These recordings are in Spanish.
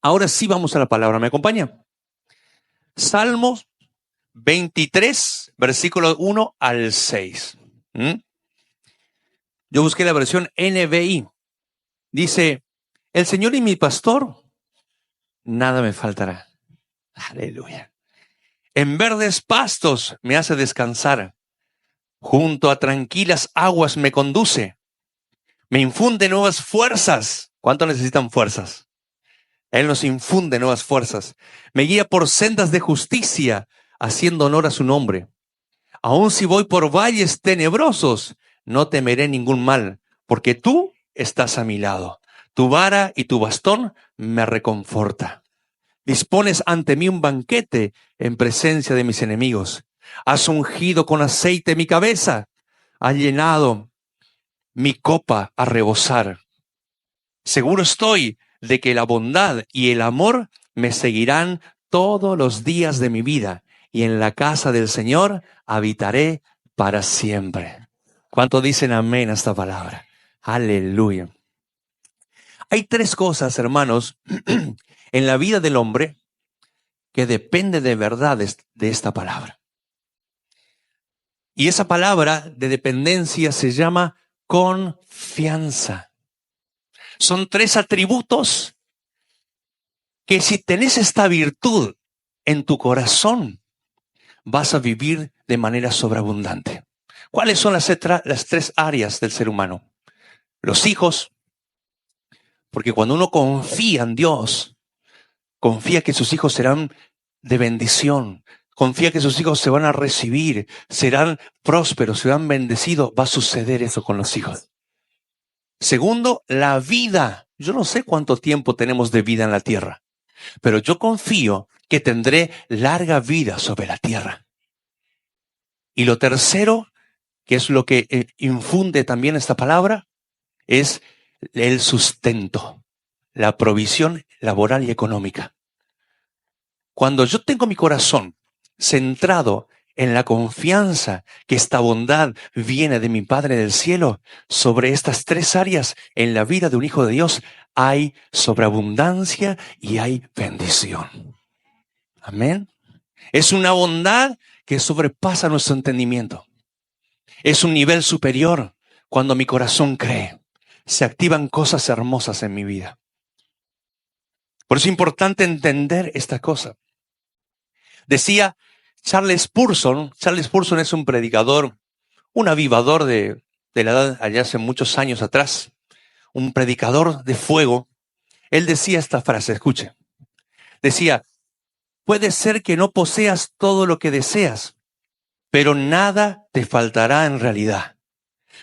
Ahora sí vamos a la palabra. ¿Me acompaña? Salmos 23, versículo 1 al 6. Yo busqué la versión NBI. Dice, el Señor es mi pastor, nada me faltará. Aleluya. En verdes pastos me hace descansar. Junto a tranquilas aguas me conduce. Me infunde nuevas fuerzas. ¿Cuánto necesitan fuerzas? Él nos infunde nuevas fuerzas. Me guía por sendas de justicia, haciendo honor a su nombre. Aun si voy por valles tenebrosos, no temeré ningún mal, porque tú estás a mi lado. Tu vara y tu bastón me reconforta. Dispones ante mí un banquete en presencia de mis enemigos. Has ungido con aceite mi cabeza. Has llenado mi copa a rebosar. Seguro estoy de que la bondad y el amor me seguirán todos los días de mi vida, y en la casa del Señor habitaré para siempre. ¿Cuánto dicen amén a esta palabra? Aleluya. Hay tres cosas, hermanos, en la vida del hombre que depende de verdad de esta palabra. Y esa palabra de dependencia se llama confianza. Son tres atributos que si tenés esta virtud en tu corazón, vas a vivir de manera sobreabundante. ¿Cuáles son las tres áreas del ser humano? Los hijos, porque cuando uno confía en Dios, confía que sus hijos serán de bendición, confía que sus hijos se van a recibir, serán prósperos, serán bendecidos, va a suceder eso con los hijos. Segundo, la vida. Yo no sé cuánto tiempo tenemos de vida en la tierra, pero yo confío que tendré larga vida sobre la tierra. Y lo tercero, que es lo que infunde también esta palabra, es el sustento, la provisión laboral y económica. Cuando yo tengo mi corazón centrado en la confianza que esta bondad viene de mi Padre del cielo, sobre estas tres áreas en la vida de un hijo de Dios hay sobreabundancia y hay bendición. Amén. Es una bondad que sobrepasa nuestro entendimiento. Es un nivel superior cuando mi corazón cree. Se activan cosas hermosas en mi vida. Por eso es importante entender esta cosa. Decía Charles Spurgeon es un predicador, un avivador de la edad allá hace muchos años atrás, un predicador de fuego. Él decía esta frase, escuche. Decía, puede ser que no poseas todo lo que deseas, pero nada te faltará en realidad.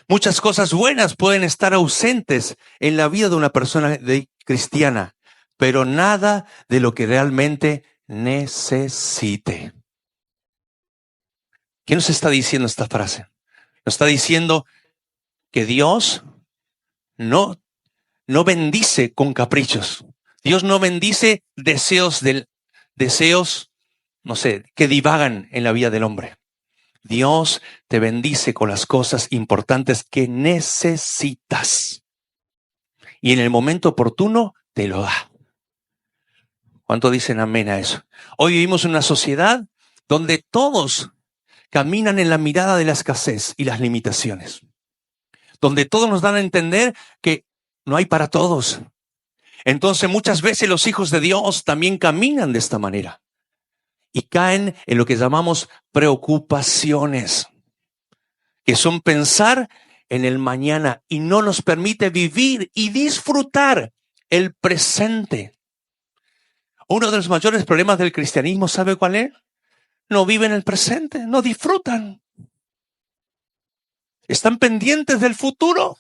Muchas cosas buenas pueden estar ausentes en la vida de una persona cristiana, pero nada de lo que realmente necesite. ¿Qué nos está diciendo esta frase? Nos está diciendo que Dios no bendice con caprichos. Dios no bendice deseos, no sé, que divagan en la vida del hombre. Dios te bendice con las cosas importantes que necesitas. Y en el momento oportuno te lo da. ¿Cuánto dicen amén a eso? Hoy vivimos en una sociedad donde todos caminan en la mirada de la escasez y las limitaciones. Donde todos nos dan a entender que no hay para todos. Entonces muchas veces los hijos de Dios también caminan de esta manera. Y caen en lo que llamamos preocupaciones, que son pensar en el mañana y no nos permite vivir y disfrutar el presente. Uno de los mayores problemas del cristianismo, ¿sabe cuál es? No viven el presente, no disfrutan. Están pendientes del futuro.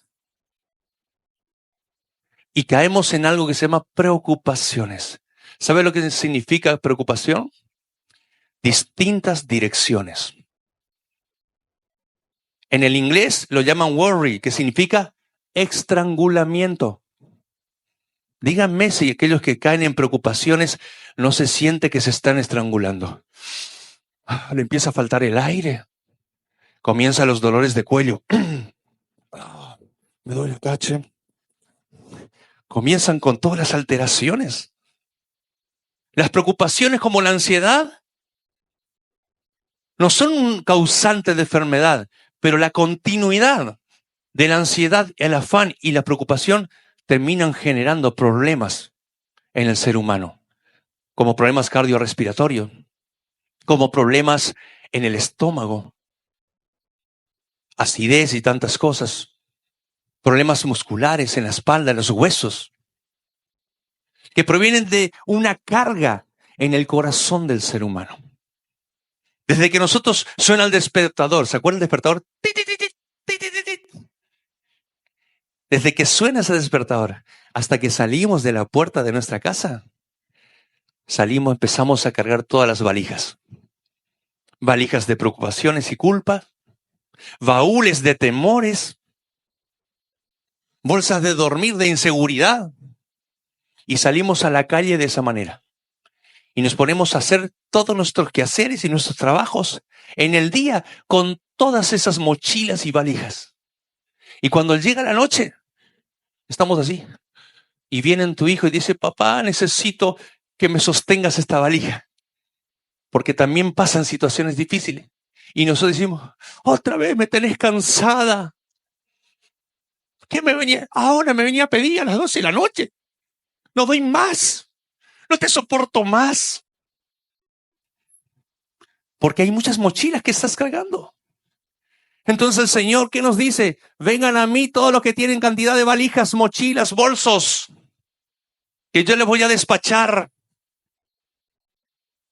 Y caemos en algo que se llama preocupaciones. ¿Sabe lo que significa preocupación? Distintas direcciones. En el inglés lo llaman worry, que significa estrangulamiento. Díganme si aquellos que caen en preocupaciones no se siente que se están estrangulando. Le empieza a faltar el aire. Comienzan los dolores de cuello. Me duele el cache. Comienzan con todas las alteraciones. Las preocupaciones como la ansiedad no son un causante de enfermedad, pero la continuidad de la ansiedad, el afán y la preocupación terminan generando problemas en el ser humano, como problemas cardiorrespiratorios, como problemas en el estómago, acidez y tantas cosas, problemas musculares en la espalda, en los huesos, que provienen de una carga en el corazón del ser humano. Desde que nosotros suena el despertador, ¿se acuerdan del despertador? Desde que suena ese despertador hasta que salimos de la puerta de nuestra casa, empezamos a cargar todas las valijas. Valijas de preocupaciones y culpa, baúles de temores, bolsas de dormir de inseguridad. Y salimos a la calle de esa manera. Y nos ponemos a hacer todos nuestros quehaceres y nuestros trabajos en el día con todas esas mochilas y valijas. Y cuando llega la noche, estamos así. Y viene tu hijo y dice, papá, necesito que me sostengas esta valija. Porque también pasan situaciones difíciles. Y nosotros decimos, otra vez me tenés cansada. ¿Qué me venía? Ahora me venía a pedir a las 12 de la noche. No doy más. No te soporto más. Porque hay muchas mochilas que estás cargando. Entonces el Señor, ¿qué nos dice? Vengan a mí todos los que tienen cantidad de valijas, mochilas, bolsos, que yo les voy a despachar.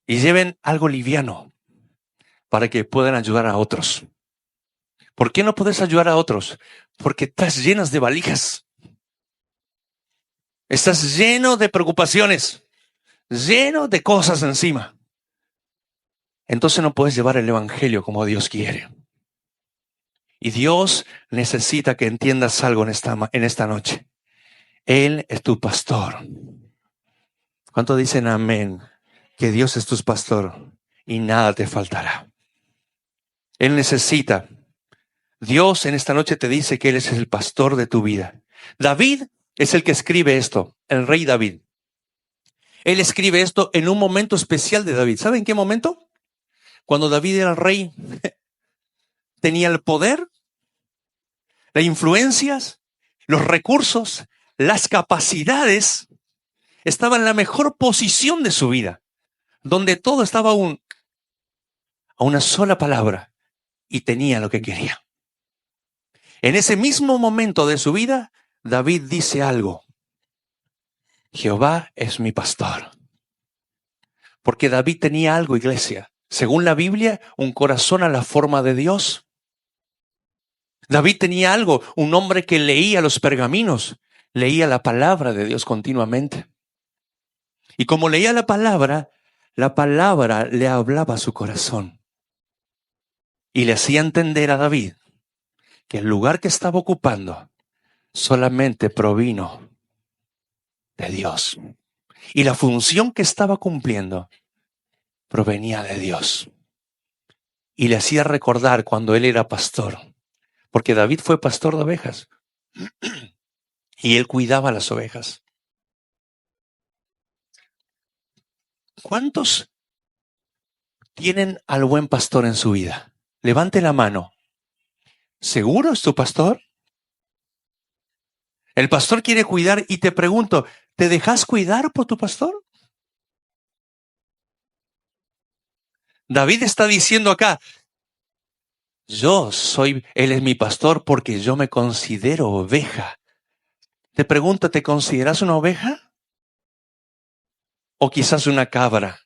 Y lleven algo liviano para que puedan ayudar a otros. ¿Por qué no puedes ayudar a otros? Porque estás llenas de valijas. Estás lleno de preocupaciones, lleno de cosas encima. Entonces no puedes llevar el evangelio como Dios quiere. Y Dios necesita que entiendas algo en esta noche. Él es tu pastor. ¿Cuántos dicen amén? Que Dios es tu pastor y nada te faltará. Él necesita. Dios en esta noche te dice que Él es el pastor de tu vida. David es el que escribe esto, el rey David. Él escribe esto en un momento especial de David. ¿Saben qué momento? Cuando David era el rey, tenía el poder, las influencias, los recursos, las capacidades, estaba en la mejor posición de su vida, donde todo estaba a una sola palabra y tenía lo que quería. En ese mismo momento de su vida, David dice algo. Jehová es mi pastor. Porque David tenía algo, iglesia. Según la Biblia, un corazón a la forma de Dios. David tenía algo, un hombre que leía los pergaminos, leía la palabra de Dios continuamente. Y como leía la palabra le hablaba a su corazón. Y le hacía entender a David que el lugar que estaba ocupando solamente provino de Dios. Y la función que estaba cumpliendo provenía de Dios. Y le hacía recordar cuando él era pastor. Porque David fue pastor de ovejas. Y él cuidaba las ovejas. ¿Cuántos tienen al buen pastor en su vida? Levante la mano. ¿Seguro es tu pastor? El pastor quiere cuidar y te pregunto, ¿te dejas cuidar por tu pastor? David está diciendo acá, él es mi pastor porque yo me considero oveja. Te pregunto, ¿te consideras una oveja? ¿O quizás una cabra?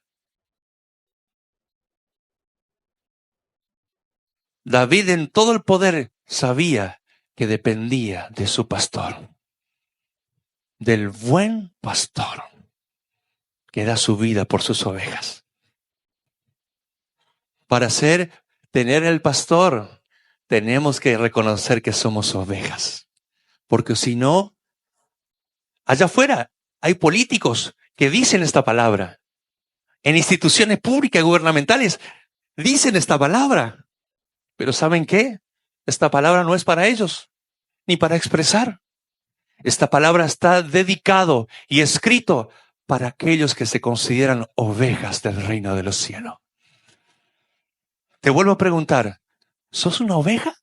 David en todo el poder sabía que dependía de su pastor, del buen pastor que da su vida por sus ovejas. Para tener el pastor, tenemos que reconocer que somos ovejas. Porque si no, allá afuera hay políticos que dicen esta palabra. En instituciones públicas y gubernamentales dicen esta palabra. Pero ¿saben qué? Esta palabra no es para ellos, ni para expresar. Esta palabra está dedicado y escrito para aquellos que se consideran ovejas del reino de los cielos. Te vuelvo a preguntar, ¿sos una oveja?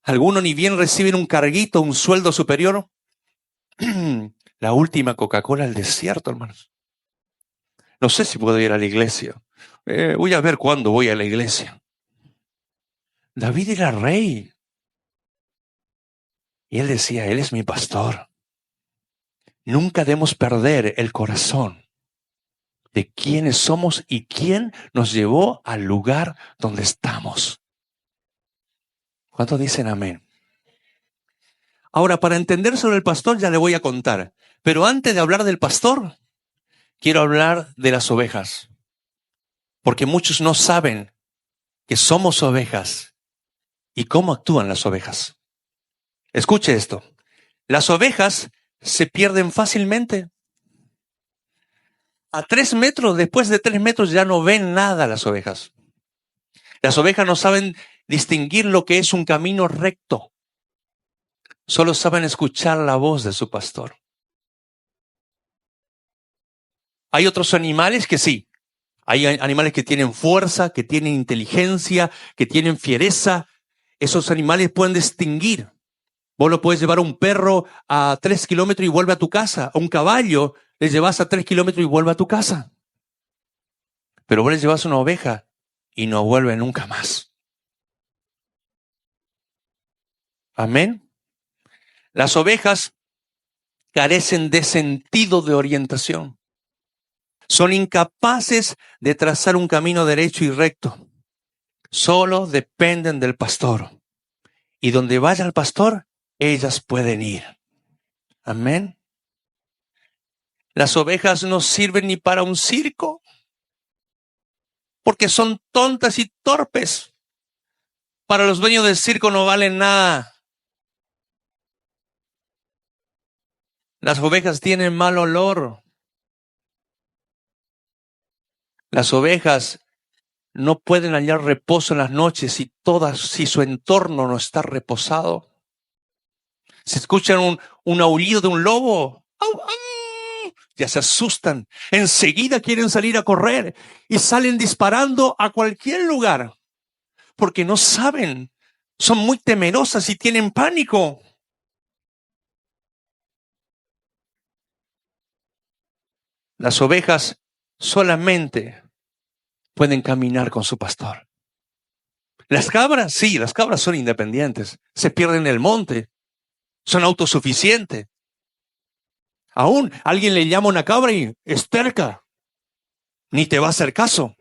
Algunos ni bien reciben un carguito, un sueldo superior. La última Coca-Cola del desierto, hermanos. No sé si puedo ir a la iglesia. Voy a ver cuándo voy a la iglesia. David era rey. Y él decía, Él es mi pastor. Nunca debemos perder el corazón de quiénes somos y quién nos llevó al lugar donde estamos. ¿Cuántos dicen amén? Ahora, para entender sobre el pastor ya le voy a contar. Pero antes de hablar del pastor, quiero hablar de las ovejas. Porque muchos no saben que somos ovejas y cómo actúan las ovejas. Escuche esto. Las ovejas se pierden fácilmente. A 3 metros, después de 3 metros ya no ven nada las ovejas. Las ovejas no saben distinguir lo que es un camino recto. Solo saben escuchar la voz de su pastor. Hay otros animales que sí. Hay animales que tienen fuerza, que tienen inteligencia, que tienen fiereza. Esos animales pueden distinguir. Vos lo puedes llevar a un perro a 3 kilómetros y vuelve a tu casa. A un caballo le llevas a 3 kilómetros y vuelve a tu casa. Pero vos le llevas una oveja y no vuelve nunca más. Amén. Las ovejas carecen de sentido de orientación. Son incapaces de trazar un camino derecho y recto. Solo dependen del pastor. Y donde vaya el pastor, ellas pueden ir. Amén. Las ovejas no sirven ni para un circo, porque son tontas y torpes. Para los dueños del circo no valen nada. Las ovejas tienen mal olor. Las ovejas no pueden hallar reposo en las noches si su entorno no está reposado. Si escuchan un aullido de un lobo, ¡au, au!, ya se asustan. Enseguida quieren salir a correr y salen disparando a cualquier lugar porque no saben. Son muy temerosas y tienen pánico. Las ovejas solamente pueden caminar con su pastor. Las cabras, sí, las cabras son independientes. Se pierden en el monte. Son autosuficientes. Aún alguien le llama a una cabra y es terca. Ni te va a hacer caso.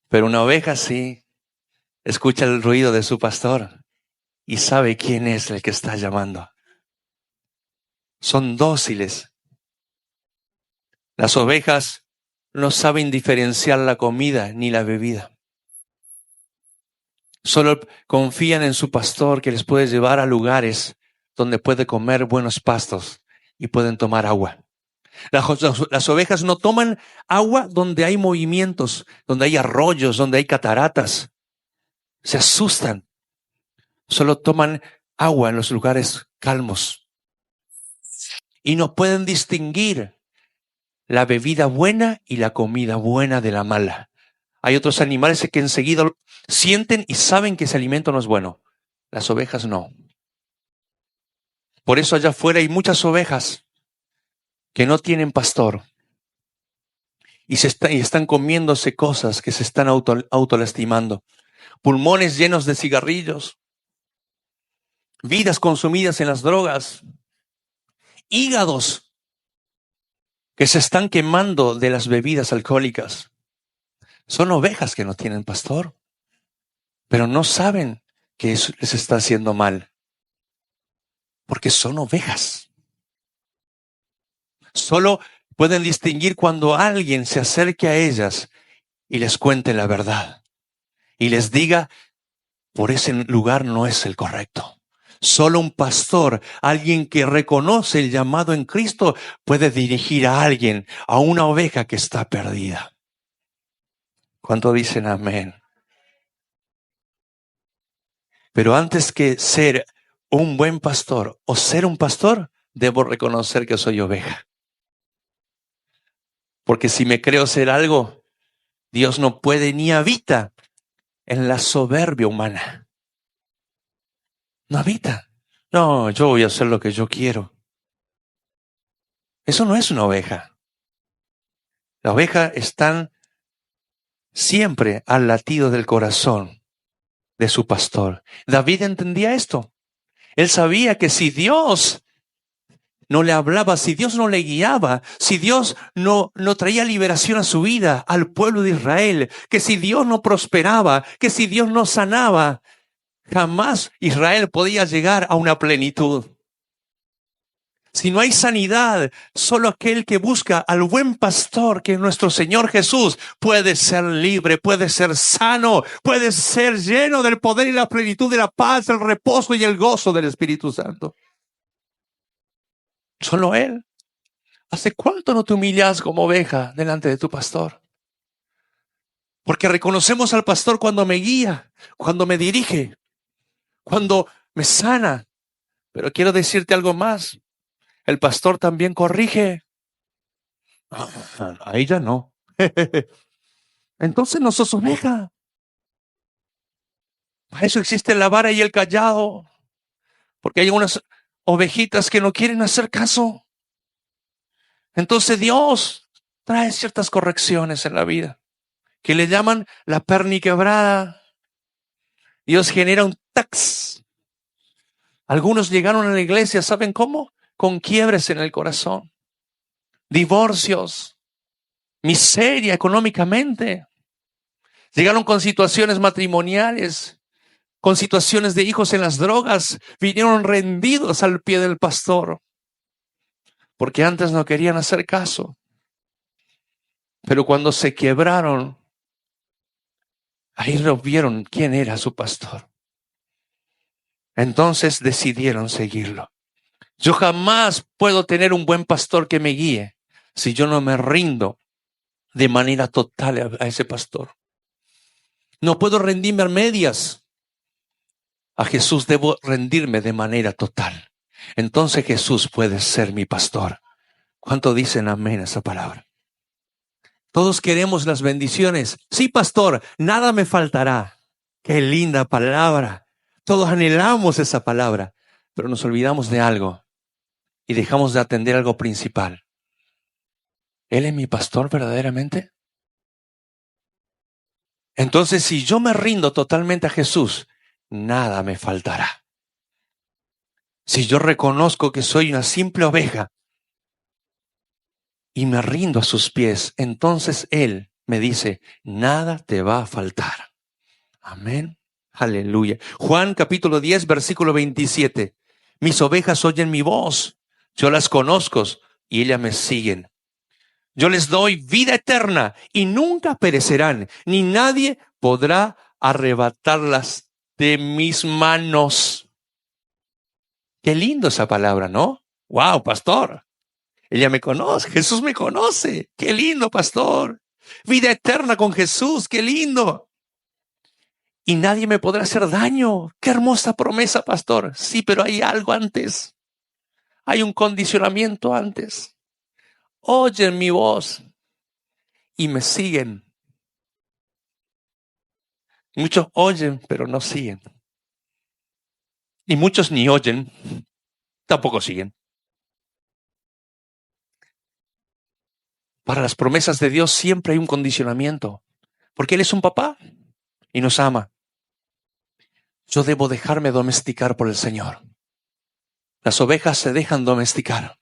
Pero una oveja sí. Escucha el ruido de su pastor y sabe quién es el que está llamando. Son dóciles. Las ovejas no saben diferenciar la comida ni la bebida. Solo confían en su pastor que les puede llevar a lugares donde puede comer buenos pastos y pueden tomar agua. Las ovejas no toman agua donde hay movimientos, donde hay arroyos, donde hay cataratas. Se asustan. Solo toman agua en los lugares calmos. Y no pueden distinguir la bebida buena y la comida buena de la mala. Hay otros animales que enseguida sienten y saben que ese alimento no es bueno. Las ovejas no. Por eso allá afuera hay muchas ovejas que no tienen pastor y están comiéndose cosas que se están autolastimando. Pulmones llenos de cigarrillos, vidas consumidas en las drogas, hígados que se están quemando de las bebidas alcohólicas. Son ovejas que no tienen pastor, pero no saben que eso les está haciendo mal, porque son ovejas. Solo pueden distinguir cuando alguien se acerque a ellas y les cuente la verdad y les diga, por ese lugar no es el correcto. Solo un pastor, alguien que reconoce el llamado en Cristo, puede dirigir a alguien, a una oveja que está perdida. ¿Cuánto dicen amén? Pero antes que ser un buen pastor o ser un pastor, debo reconocer que soy oveja. Porque si me creo ser algo, Dios no puede ni habita en la soberbia humana. No habita. No, yo voy a hacer lo que yo quiero. Eso no es una oveja. La oveja está siempre al latido del corazón de su pastor. David entendía esto. Él sabía que si Dios no le hablaba, si Dios no le guiaba, si Dios no traía liberación a su vida, al pueblo de Israel, que si Dios no prosperaba, que si Dios no sanaba, jamás Israel podía llegar a una plenitud. Si no hay sanidad, solo aquel que busca al buen pastor, que es nuestro Señor Jesús, puede ser libre, puede ser sano, puede ser lleno del poder y la plenitud de la paz, el reposo y el gozo del Espíritu Santo. Solo Él. ¿Hace cuánto no te humillas como oveja delante de tu pastor? Porque reconocemos al pastor cuando me guía, cuando me dirige, cuando me sana. Pero quiero decirte algo más. El pastor también corrige. Ahí ya no. Entonces no sos oveja. Para eso existe la vara y el callado. Porque hay unas ovejitas que no quieren hacer caso. Entonces Dios trae ciertas correcciones en la vida, que le llaman la perniquebrada. Dios genera un tax. Algunos llegaron a la iglesia, ¿saben cómo? Con quiebres en el corazón, divorcios, miseria económicamente. Llegaron con situaciones matrimoniales, con situaciones de hijos en las drogas. Vinieron rendidos al pie del pastor, porque antes no querían hacer caso. Pero cuando se quebraron, ahí lo vieron quién era su pastor. Entonces decidieron seguirlo. Yo jamás puedo tener un buen pastor que me guíe si yo no me rindo de manera total a ese pastor. No puedo rendirme a medias. A Jesús debo rendirme de manera total. Entonces Jesús puede ser mi pastor. ¿Cuánto dicen amén a esa palabra? Todos queremos las bendiciones. Sí, pastor, nada me faltará. Qué linda palabra. Todos anhelamos esa palabra, pero nos olvidamos de algo y dejamos de atender algo principal. ¿Él es mi pastor verdaderamente? Entonces, si yo me rindo totalmente a Jesús, nada me faltará. Si yo reconozco que soy una simple oveja y me rindo a sus pies, entonces Él me dice, nada te va a faltar. Amén. Aleluya. Juan capítulo 10, versículo 27. Mis ovejas oyen mi voz, yo las conozco y ellas me siguen. Yo les doy vida eterna y nunca perecerán, ni nadie podrá arrebatarlas de mis manos. Qué lindo esa palabra, ¿no? Wow, pastor. Ella me conoce, Jesús me conoce. Qué lindo, pastor. Vida eterna con Jesús, qué lindo. Y nadie me podrá hacer daño. Qué hermosa promesa, pastor. Sí, pero hay algo antes. Hay un condicionamiento antes. Oyen mi voz y me siguen. Muchos oyen, pero no siguen. Y muchos ni oyen, tampoco siguen. Para las promesas de Dios siempre hay un condicionamiento, porque Él es un papá y nos ama. Yo debo dejarme domesticar por el Señor. Las ovejas se dejan domesticar.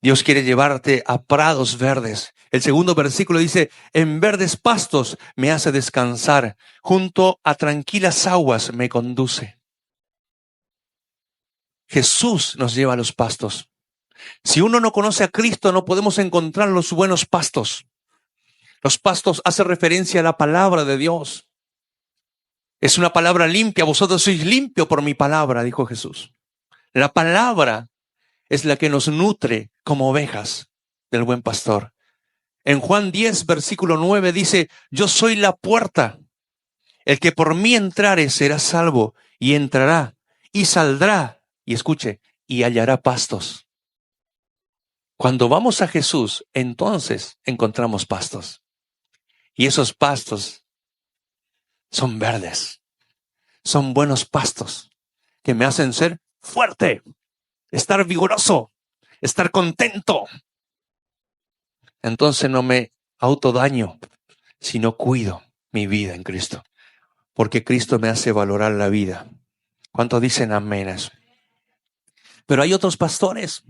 Dios quiere llevarte a prados verdes. El segundo versículo dice, en verdes pastos me hace descansar, junto a tranquilas aguas me conduce. Jesús nos lleva a los pastos. Si uno no conoce a Cristo, no podemos encontrar los buenos pastos. Los pastos hacen referencia a la palabra de Dios. Es una palabra limpia. Vosotros sois limpios por mi palabra, dijo Jesús. La palabra es la que nos nutre como ovejas del buen pastor. En Juan 10, versículo 9 dice, yo soy la puerta. El que por mí entrare será salvo y entrará y saldrá, y escuche, y hallará pastos. Cuando vamos a Jesús, entonces encontramos pastos. Y esos pastos son verdes, son buenos pastos que me hacen ser fuerte, estar vigoroso, estar contento. Entonces no me autodaño, sino cuido mi vida en Cristo, porque Cristo me hace valorar la vida. ¿Cuántos dicen amén a eso? Pero hay otros pastores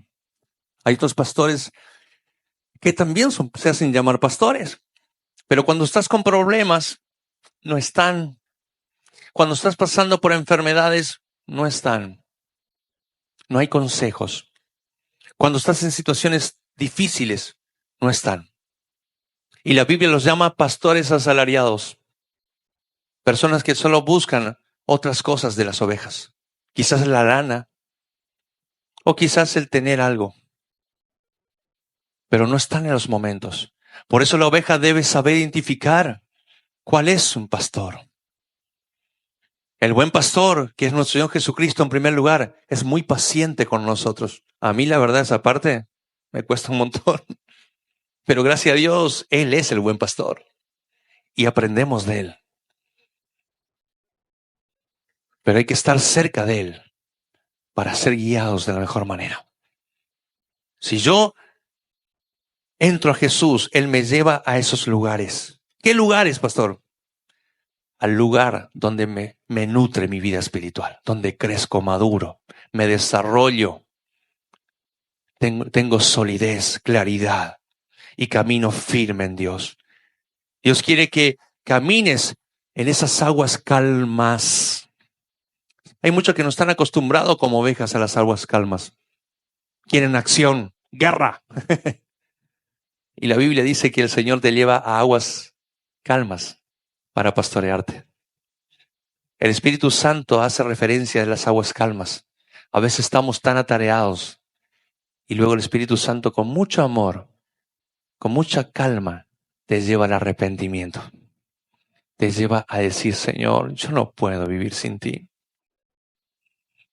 que también se hacen llamar pastores, pero cuando estás con problemas, no están. Cuando estás pasando por enfermedades, no están. No hay consejos. Cuando estás en situaciones difíciles, no están. Y la Biblia los llama pastores asalariados. Personas que solo buscan otras cosas de las ovejas. Quizás la lana o quizás el tener algo. Pero no están en los momentos. Por eso la oveja debe saber identificar cuál es un pastor. El buen pastor, que es nuestro Señor Jesucristo en primer lugar, es muy paciente con nosotros. A mí la verdad esa parte me cuesta un montón. Pero gracias a Dios, Él es el buen pastor. Y aprendemos de Él. Pero hay que estar cerca de Él para ser guiados de la mejor manera. Si yo entro a Jesús, Él me lleva a esos lugares. ¿Qué lugares, pastor? Al lugar donde me nutre mi vida espiritual, donde crezco maduro, me desarrollo, tengo solidez, claridad y camino firme en Dios. Dios quiere que camines en esas aguas calmas. Hay muchos que no están acostumbrados como ovejas a las aguas calmas. Quieren acción, guerra. Y la Biblia dice que el Señor te lleva a aguas calmas para pastorearte. El Espíritu Santo hace referencia a las aguas calmas. A veces estamos tan atareados y luego el Espíritu Santo con mucho amor, con mucha calma, te lleva al arrepentimiento. Te lleva a decir, Señor, yo no puedo vivir sin ti.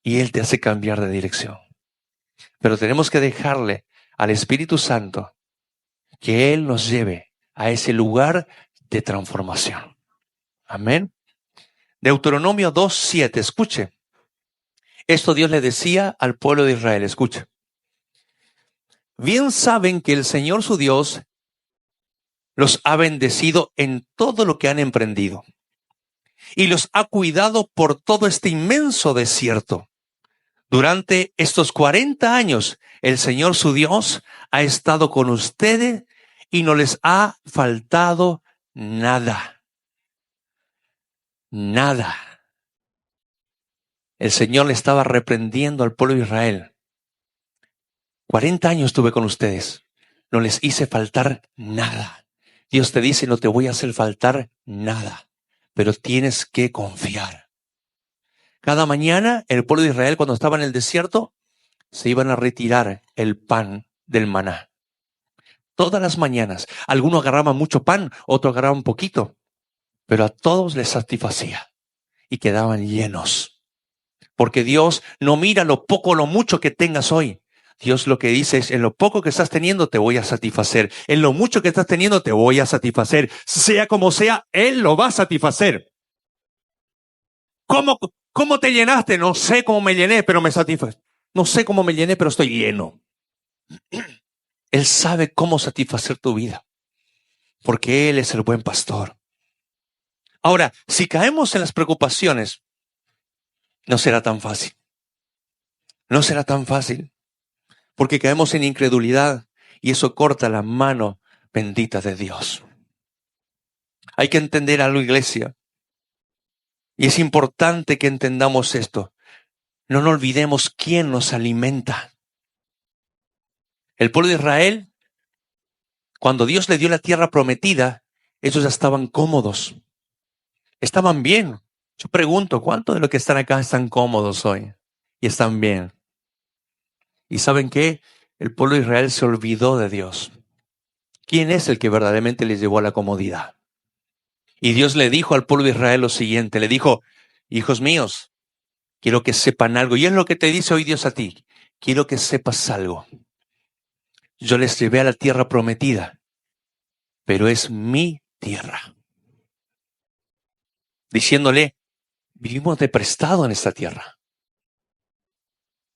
Y Él te hace cambiar de dirección. Pero tenemos que dejarle al Espíritu Santo que Él nos lleve a ese lugar de transformación. Amén. Deuteronomio 2:7, escuche. Esto Dios le decía al pueblo de Israel, escuche. Bien saben que el Señor su Dios los ha bendecido en todo lo que han emprendido y los ha cuidado por todo este inmenso desierto. Durante estos 40 años, el Señor su Dios ha estado con ustedes y no les ha faltado nada. Nada. El Señor le estaba reprendiendo al pueblo de Israel. 40 años estuve con ustedes. No les hice faltar nada. Dios te dice, no te voy a hacer faltar nada, pero tienes que confiar. Cada mañana el pueblo de Israel, cuando estaba en el desierto, se iban a retirar el pan del maná. Todas las mañanas. Algunos agarraban mucho pan, otros agarraban poquito, pero a todos les satisfacía y quedaban llenos. Porque Dios no mira lo poco o lo mucho que tengas hoy. Dios lo que dice es, en lo poco que estás teniendo te voy a satisfacer. En lo mucho que estás teniendo te voy a satisfacer. Sea como sea, Él lo va a satisfacer. ¿Cómo te llenaste? No sé cómo me llené, pero me satisface. No sé cómo me llené, pero estoy lleno. Él sabe cómo satisfacer tu vida, porque Él es el buen pastor. Ahora, si caemos en las preocupaciones, no será tan fácil. No será tan fácil, porque caemos en incredulidad y eso corta la mano bendita de Dios. Hay que entender algo, iglesia, y es importante que entendamos esto. No nos olvidemos quién nos alimenta. El pueblo de Israel, cuando Dios le dio la tierra prometida, ellos ya estaban cómodos. Estaban bien. Yo pregunto, ¿cuántos de los que están acá están cómodos hoy? Y están bien. ¿Y saben qué? El pueblo de Israel se olvidó de Dios. ¿Quién es el que verdaderamente les llevó a la comodidad? Y Dios le dijo al pueblo de Israel lo siguiente, le dijo, hijos míos, Quiero que sepan algo. Y es lo que te dice hoy Dios a ti. Quiero que sepas algo. Yo les llevé a la tierra prometida, pero es mi tierra. Diciéndole, vivimos de prestado en esta tierra.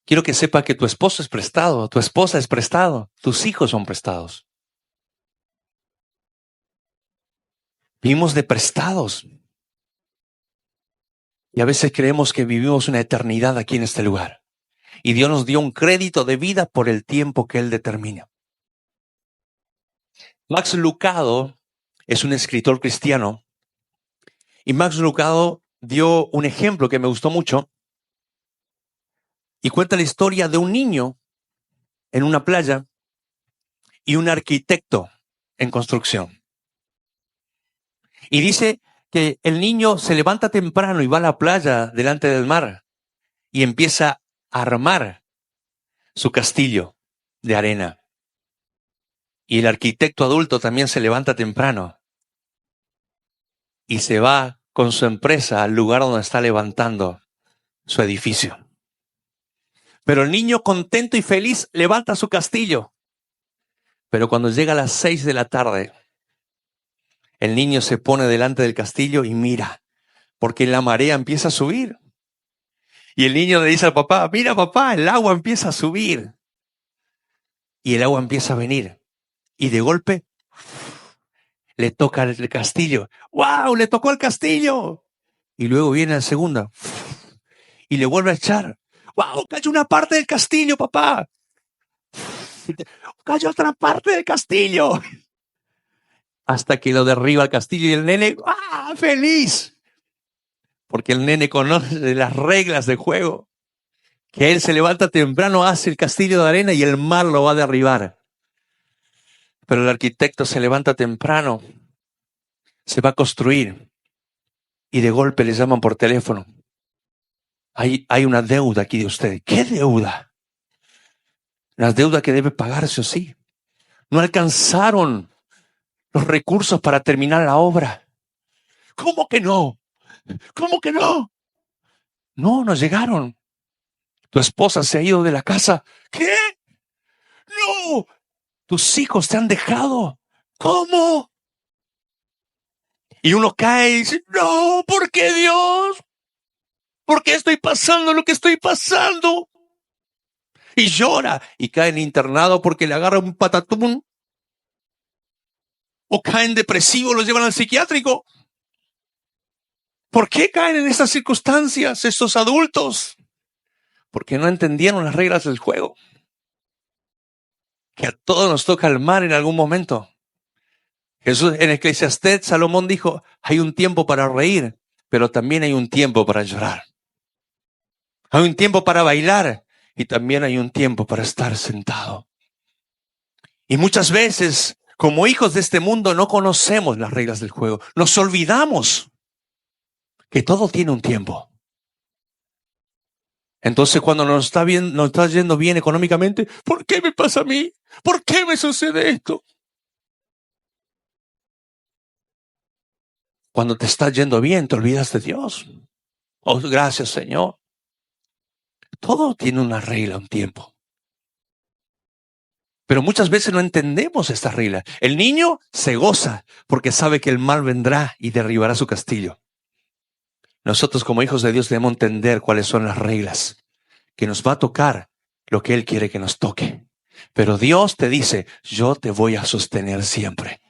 Quiero que sepa que tu esposo es prestado, tu esposa es prestado, tus hijos son prestados. Vivimos de prestados. Y a veces creemos que vivimos una eternidad aquí en este lugar. Y Dios nos dio un crédito de vida por el tiempo que Él determina. Max Lucado es un escritor cristiano. Y Max Lucado dio un ejemplo que me gustó mucho. Y cuenta la historia de un niño en una playa y un arquitecto en construcción. Y dice que el niño se levanta temprano y va a la playa delante del mar y empieza a armar su castillo de arena. Y el arquitecto adulto también se levanta temprano y se va con su empresa al lugar donde está levantando su edificio. Pero el niño contento y feliz levanta su castillo. Pero cuando llega a las 6 de la tarde, el niño se pone delante del castillo y mira, porque la marea empieza a subir. Y el niño le dice al papá, mira papá, el agua empieza a subir. Y el agua empieza a venir. Y de golpe le toca el castillo. ¡Wow! ¡Le tocó el castillo! Y luego viene la segunda. Y le vuelve a echar. ¡Wow! ¡Cayó una parte del castillo, papá! ¡Cayó otra parte del castillo! Hasta que lo derriba el castillo y el nene, ¡ah! ¡Feliz! Porque el nene conoce las reglas del juego. Que él se levanta temprano, hace el castillo de arena y el mar lo va a derribar. Pero el arquitecto se levanta temprano, se va a construir y de golpe le llaman por teléfono. Hay una deuda aquí de usted. ¿Qué deuda? La deuda que debe pagarse o sí. No alcanzaron los recursos para terminar la obra. ¿Cómo que no? ¿Cómo que no? No, no llegaron. Tu esposa se ha ido de la casa. ¿Qué? No. Tus hijos te han dejado. ¿Cómo? Y uno cae y dice, no, ¿por qué Dios? ¿Por qué estoy pasando lo que estoy pasando? Y llora y cae en internado porque le agarra un patatún. O caen depresivos, los llevan al psiquiátrico. ¿Por qué caen en estas circunstancias estos adultos? Porque no entendieron las reglas del juego. Que a todos nos toca el mar en algún momento. Jesús en Eclesiastés, Salomón dijo, hay un tiempo para reír, pero también hay un tiempo para llorar. Hay un tiempo para bailar y también hay un tiempo para estar sentado. Y muchas veces, como hijos de este mundo, no conocemos las reglas del juego. Nos olvidamos que todo tiene un tiempo. Entonces, cuando nos está yendo bien económicamente, ¿por qué me pasa a mí? ¿Por qué me sucede esto? Cuando te está yendo bien, te olvidas de Dios. Oh, gracias, Señor. Todo tiene una regla, un tiempo. Pero muchas veces no entendemos esta regla. El niño se goza porque sabe que el mal vendrá y derribará su castillo. Nosotros como hijos de Dios debemos entender cuáles son las reglas, que nos va a tocar lo que Él quiere que nos toque. Pero Dios te dice, yo te voy a sostener siempre.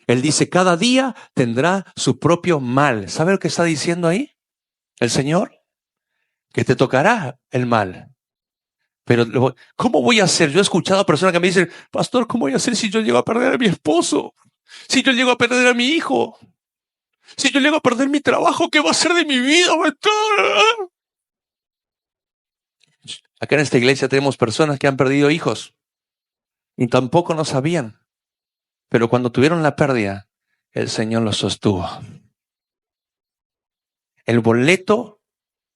Él dice, cada día tendrá su propio mal. ¿Sabe lo que está diciendo ahí el Señor? Que te tocará el mal. Pero, ¿cómo voy a hacer? Yo he escuchado a personas que me dicen, pastor, ¿cómo voy a hacer si yo llego a perder a mi esposo? Si yo llego a perder a mi hijo. Si yo llego a perder mi trabajo, ¿qué va a ser de mi vida, pastor? Acá en esta iglesia tenemos personas que han perdido hijos y tampoco no sabían. Pero cuando tuvieron la pérdida, el Señor los sostuvo. El boleto,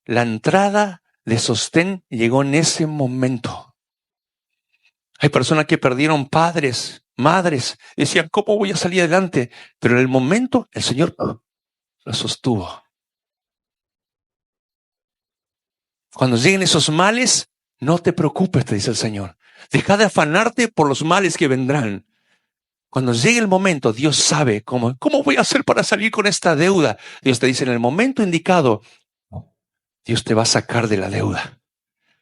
la entrada de sostén llegó en ese momento. Hay personas que perdieron padres, madres, decían, ¿cómo voy a salir adelante? Pero en el momento, el Señor los sostuvo. Cuando lleguen esos males, no te preocupes, te dice el Señor. Deja de afanarte por los males que vendrán. Cuando llegue el momento, Dios sabe cómo voy a hacer para salir con esta deuda. Dios te dice, en el momento indicado, Dios te va a sacar de la deuda.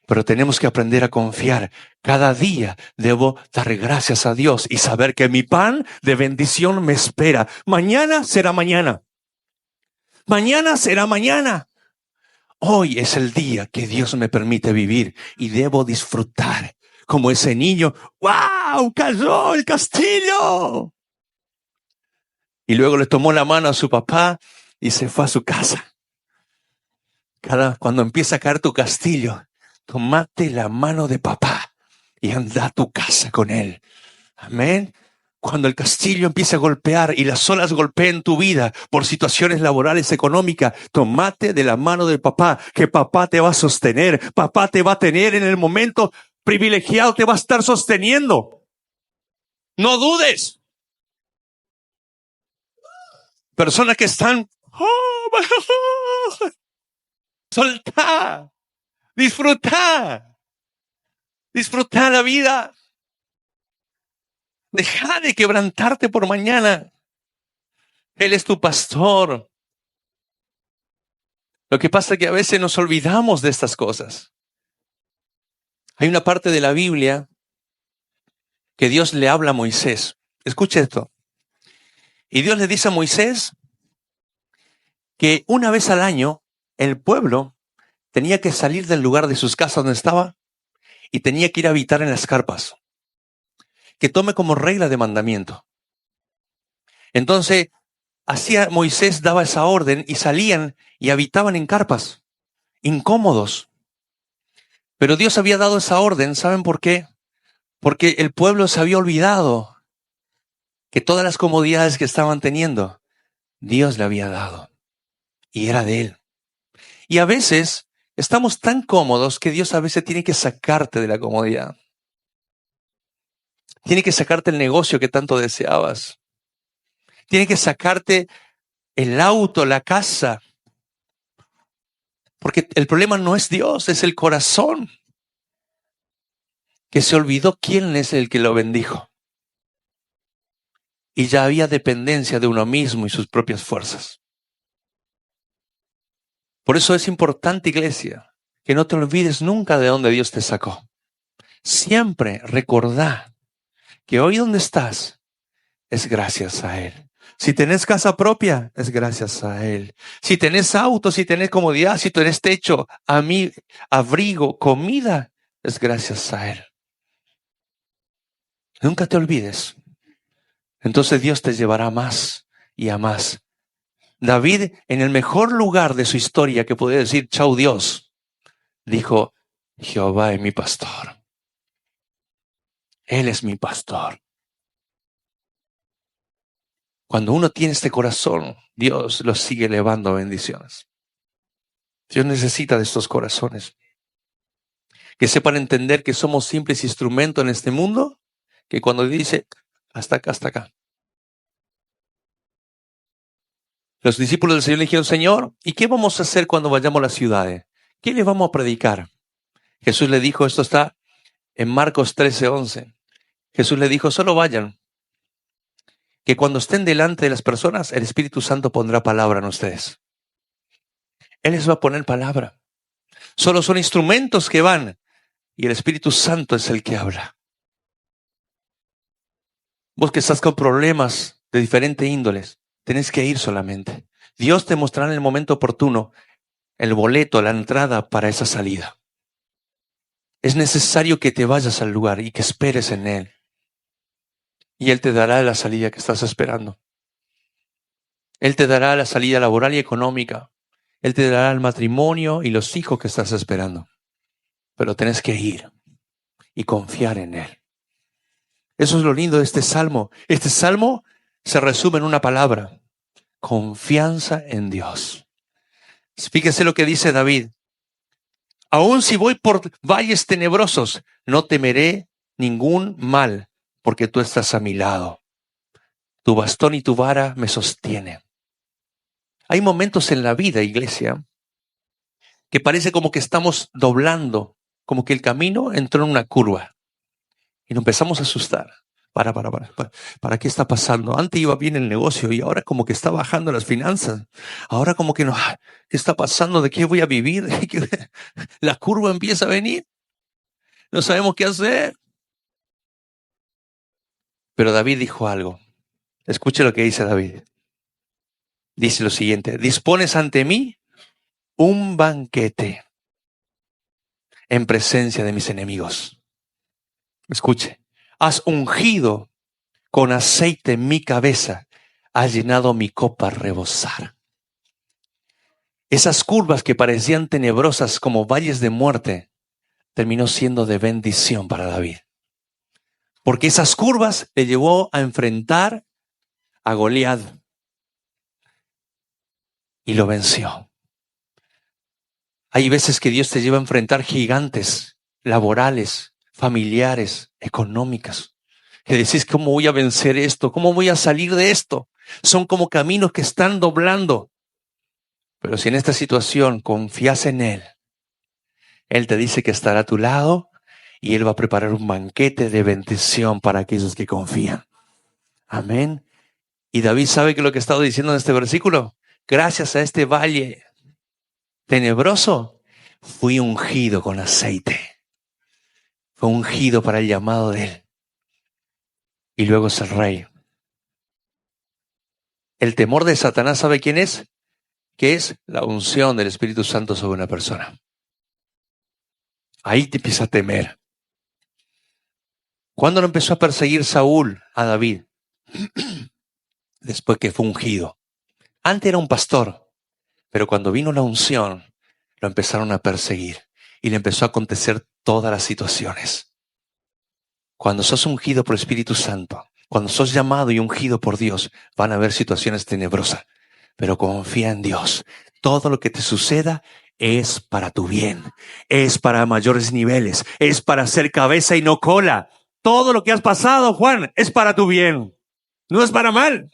Pero tenemos que aprender a confiar. Cada día debo dar gracias a Dios y saber que mi pan de bendición me espera. Mañana será mañana. Mañana será mañana. Hoy es el día que Dios me permite vivir y debo disfrutar como ese niño. ¡Wow! ¡Cayó el castillo! Y luego le tomó la mano a su papá y se fue a su casa. Cuando empieza a caer tu castillo, tomate la mano de papá y anda a tu casa con él. Amén. Cuando el castillo empiece a golpear y las olas golpeen tu vida por situaciones laborales, económicas, tomate de la mano del papá, que papá te va a sostener. Papá te va a tener en el momento privilegiado, te va a estar sosteniendo. No dudes. Personas que están, soltá, disfruta la vida. Deja de quebrantarte por mañana. Él es tu pastor. Lo que pasa es que a veces nos olvidamos de estas cosas. Hay una parte de la Biblia que Dios le habla a Moisés. Escuche esto. Y Dios le dice a Moisés que una vez al año el pueblo tenía que salir del lugar de sus casas donde estaba y tenía que ir a habitar en las carpas. Que tome como regla de mandamiento. Entonces, Moisés daba esa orden y salían y habitaban en carpas, incómodos. Pero Dios había dado esa orden, ¿saben por qué? Porque el pueblo se había olvidado que todas las comodidades que estaban teniendo, Dios le había dado. Y era de Él. Y a veces estamos tan cómodos que Dios a veces tiene que sacarte de la comodidad. Tiene que sacarte el negocio que tanto deseabas. Tiene que sacarte el auto, la casa. Porque el problema no es Dios, es el corazón. Que se olvidó quién es el que lo bendijo. Y ya había dependencia de uno mismo y sus propias fuerzas. Por eso es importante, iglesia, que no te olvides nunca de dónde Dios te sacó. Siempre recordá que hoy donde estás es gracias a Él. Si tenés casa propia, es gracias a Él. Si tenés auto, si tenés comodidad, si tenés techo, abrigo, comida, es gracias a Él. Nunca te olvides. Entonces Dios te llevará más y a más. David, en el mejor lugar de su historia que podía decir, chau Dios, dijo, Jehová es mi pastor. Él es mi pastor. Cuando uno tiene este corazón, Dios lo sigue elevando a bendiciones. Dios necesita de estos corazones. Que sepan entender que somos simples instrumentos en este mundo, que cuando dice, hasta acá, hasta acá. Los discípulos del Señor le dijeron, Señor, ¿y qué vamos a hacer cuando vayamos a las ciudades? ¿Qué le vamos a predicar? Jesús le dijo, esto está en Marcos 13:11. Jesús le dijo, solo vayan. Que cuando estén delante de las personas, el Espíritu Santo pondrá palabra en ustedes. Él les va a poner palabra. Solo son instrumentos que van y el Espíritu Santo es el que habla. Vos que estás con problemas de diferentes índoles, tenés que ir solamente. Dios te mostrará en el momento oportuno el boleto, la entrada para esa salida. Es necesario que te vayas al lugar y que esperes en Él. Y Él te dará la salida que estás esperando. Él te dará la salida laboral y económica. Él te dará el matrimonio y los hijos que estás esperando. Pero tenés que ir y confiar en Él. Eso es lo lindo de este salmo. Este salmo se resume en una palabra: confianza en Dios. Fíjese lo que dice David. Aun si voy por valles tenebrosos, no temeré ningún mal, porque tú estás a mi lado. Tu bastón y tu vara me sostienen. Hay momentos en la vida, iglesia, que parece como que estamos doblando, como que el camino entró en una curva. Y nos empezamos a asustar. ¿Para qué está pasando? Antes iba bien el negocio y ahora como que está bajando las finanzas. Ahora como que no, ¿qué está pasando? ¿De qué voy a vivir? La curva empieza a venir. No sabemos qué hacer. Pero David dijo algo. Escuche lo que dice David. Dice lo siguiente: dispones ante mí un banquete en presencia de mis enemigos. Escuche. Has ungido con aceite mi cabeza, has llenado mi copa a rebosar. Esas curvas que parecían tenebrosas como valles de muerte, terminó siendo de bendición para David. Porque esas curvas le llevó a enfrentar a Goliat y lo venció. Hay veces que Dios te lleva a enfrentar gigantes laborales, familiares, económicas. Que decís, ¿cómo voy a vencer esto? ¿Cómo voy a salir de esto? Son como caminos que están doblando. Pero si en esta situación confías en Él, Él te dice que estará a tu lado y Él va a preparar un banquete de bendición para aquellos que confían. Amén. Y David sabe que lo que he estado diciendo en este versículo, gracias a este valle tenebroso, fui ungido con aceite. Fue ungido para el llamado de Él. Y luego es el rey. El temor de Satanás, ¿sabe quién es? Que es la unción del Espíritu Santo sobre una persona. Ahí te empieza a temer. ¿Cuándo lo empezó a perseguir Saúl a David? Después que fue ungido. Antes era un pastor, pero cuando vino la unción, lo empezaron a perseguir y le empezó a acontecer todas las situaciones. Cuando sos ungido por el Espíritu Santo, cuando sos llamado y ungido por Dios, van a haber situaciones tenebrosas, pero confía en Dios. Todo lo que te suceda es para tu bien, es para mayores niveles, es para ser cabeza y no cola. Todo lo que has pasado, Juan, es para tu bien, no es para mal.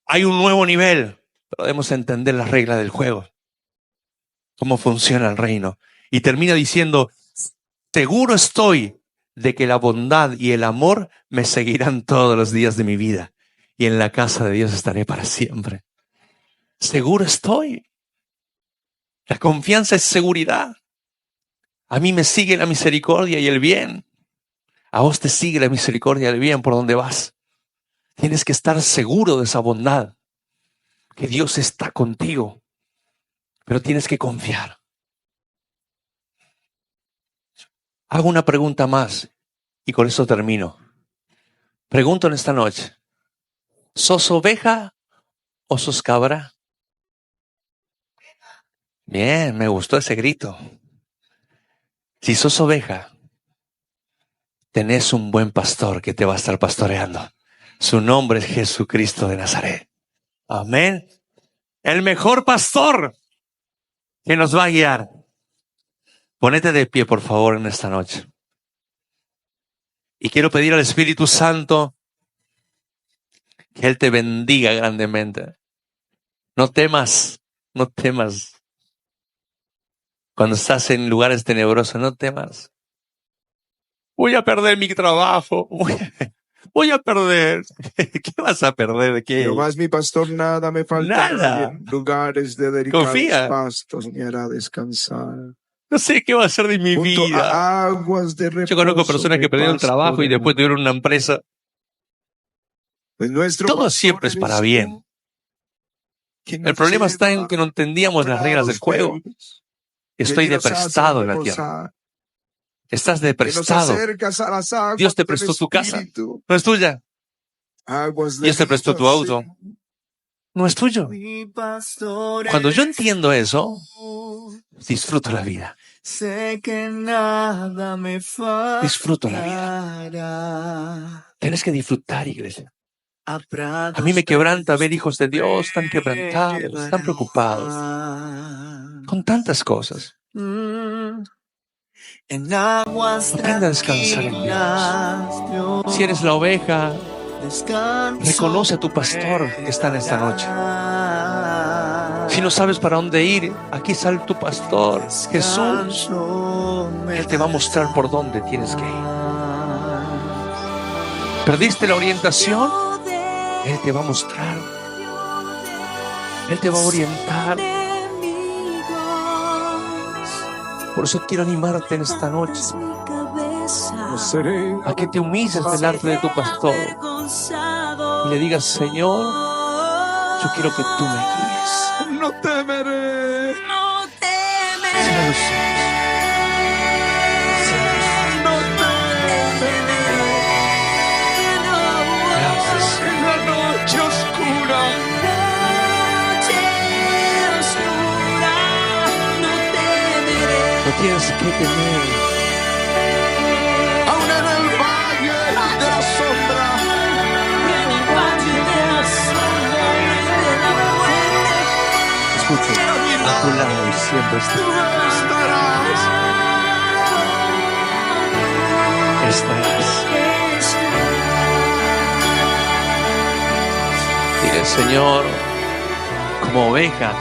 Hay un nuevo nivel, pero debemos entender las reglas del juego, cómo funciona el reino. Y termina diciendo, seguro estoy de que la bondad y el amor me seguirán todos los días de mi vida, y en la casa de Dios estaré para siempre. Seguro estoy. La confianza es seguridad. A mí me sigue la misericordia y el bien. A vos te sigue la misericordia y el bien por donde vas. Tienes que estar seguro de esa bondad, que Dios está contigo, pero tienes que confiar. Hago una pregunta más y con eso termino. Pregunto en esta noche, ¿sos oveja o sos cabra? Bien, me gustó ese grito. Si sos oveja, tenés un buen pastor que te va a estar pastoreando. Su nombre es Jesucristo de Nazaret. Amén. El mejor pastor que nos va a guiar. Ponete de pie, por favor, en esta noche. Y quiero pedir al Espíritu Santo que Él te bendiga grandemente. No temas, no temas. Cuando estás en lugares tenebrosos, no temas. Voy a perder mi trabajo. Voy a perder. ¿Qué vas a perder? ¿De qué? Jehová es mi pastor, nada me faltará. Nada. En lugares de delicados Confía. pastos me hará descansar. No sé qué va a hacer de mi Junto vida. a aguas de reposo. Yo conozco personas que perdieron trabajo y después tuvieron una empresa. Pues nuestro Todo pastor siempre es para eres bien. tú, quien El nos problema está lleva en que no entendíamos las reglas del prados juego. verdes, Estoy que nos hacen deprestado en la tierra. reposar, Estás que nos deprestado. acercas a las aguas Dios te del prestó tu casa. Espíritu, No es tuya. aguas de Dios te prestó tu vida, auto. No es tuyo. mi pastor Cuando yo eres entiendo eso, tú. disfruto la vida. Sé que nada me faltará. Disfruto la vida. Tienes que disfrutar, iglesia. A A mí me quebranta ver hijos de Dios tan quebrantados, tan preocupados, con tantas cosas. En aguas Aprende a descansar en Dios. Si eres la oveja, reconoce a tu pastor que está en esta noche. Si no sabes para dónde ir, aquí sale tu pastor, Jesús. Él te va a mostrar por dónde tienes que ir. ¿Perdiste la orientación? Él te va a mostrar. Él te va a orientar. Por eso quiero animarte en esta noche a que te humilles delante de tu pastor y le digas: Señor, yo quiero que tú me guíes. No temeré. No temeré. Cierra los ojos. No temeré. Gracias. En la noche oscura. No temeré. No tienes que temer. Aún en el valle de la sombra. En el valle de la sombra de la muerte. Escucha, a tu lado siempre Tú estarás. estarás. Dile: Señor, como oveja,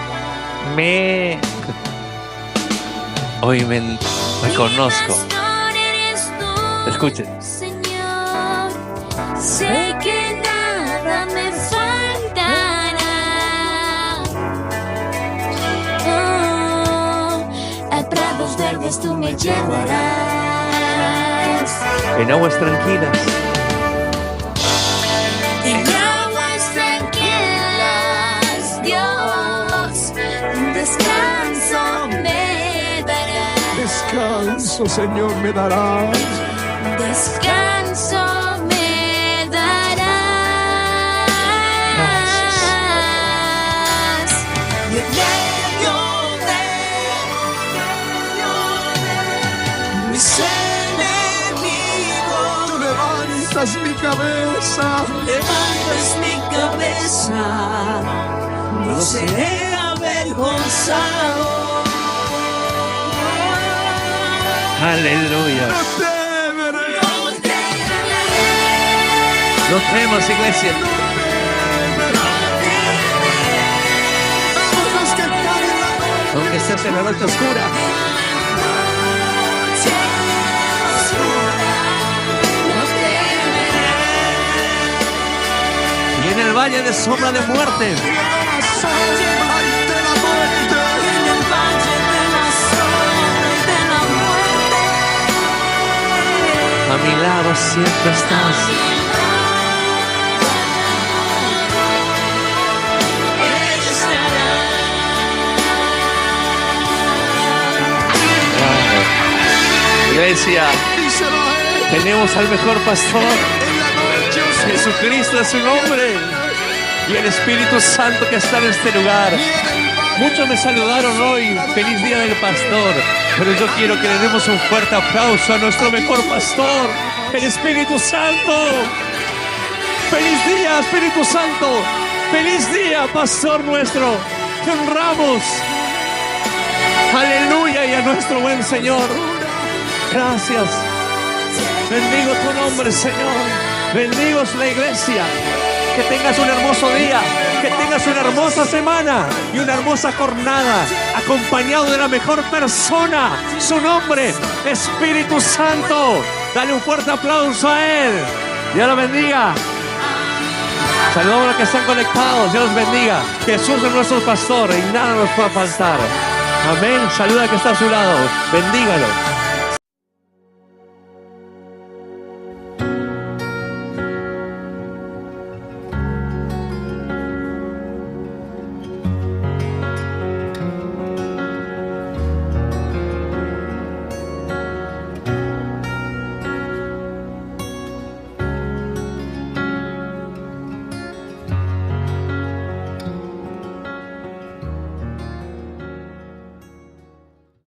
hoy me reconozco. Escuchen. Señor, sé que nada me faltará. Oh, a prados verdes tú me llevarás. En aguas tranquilas. En aguas tranquilas, Dios, un descanso me darás. Descanso, Señor, me darás. Descanso me darás. Y en medio de mis enemigos, Tú levantas mi cabeza. levantas mi cabeza. No seré avergonzado. Aleluya. No temeré. No temas, iglesia. Vamos los que están en la noche. Aunque estés en la noche oscura. Y en el valle de sombra de muerte. De la sombra y de la muerte. En el valle de la sombra y de la muerte, A mi lado siempre estás. Él estará. Iglesia, Díselo a él. tenemos al mejor pastor. En la noche oscura. Jesucristo es su nombre. Y el Espíritu Santo que está en este lugar. Muchos me saludaron hoy. Feliz día del pastor. Pero yo quiero que le demos un fuerte aplauso a nuestro mejor pastor, el Espíritu Santo. Feliz día, Espíritu Santo. Feliz día, pastor nuestro. Te honramos. Aleluya. Y a nuestro buen Señor. Gracias. Bendigo tu nombre, Señor. Bendigos la iglesia. Que tengas un hermoso día, que tengas una hermosa semana y una hermosa jornada, acompañado de la mejor persona, su nombre, Espíritu Santo. Dale un fuerte aplauso a Él. Dios los bendiga. Saludos a los que están conectados. Dios los bendiga. Jesús es nuestro pastor y nada nos puede faltar. Amén. Saluda al que está a su lado. Bendígalo.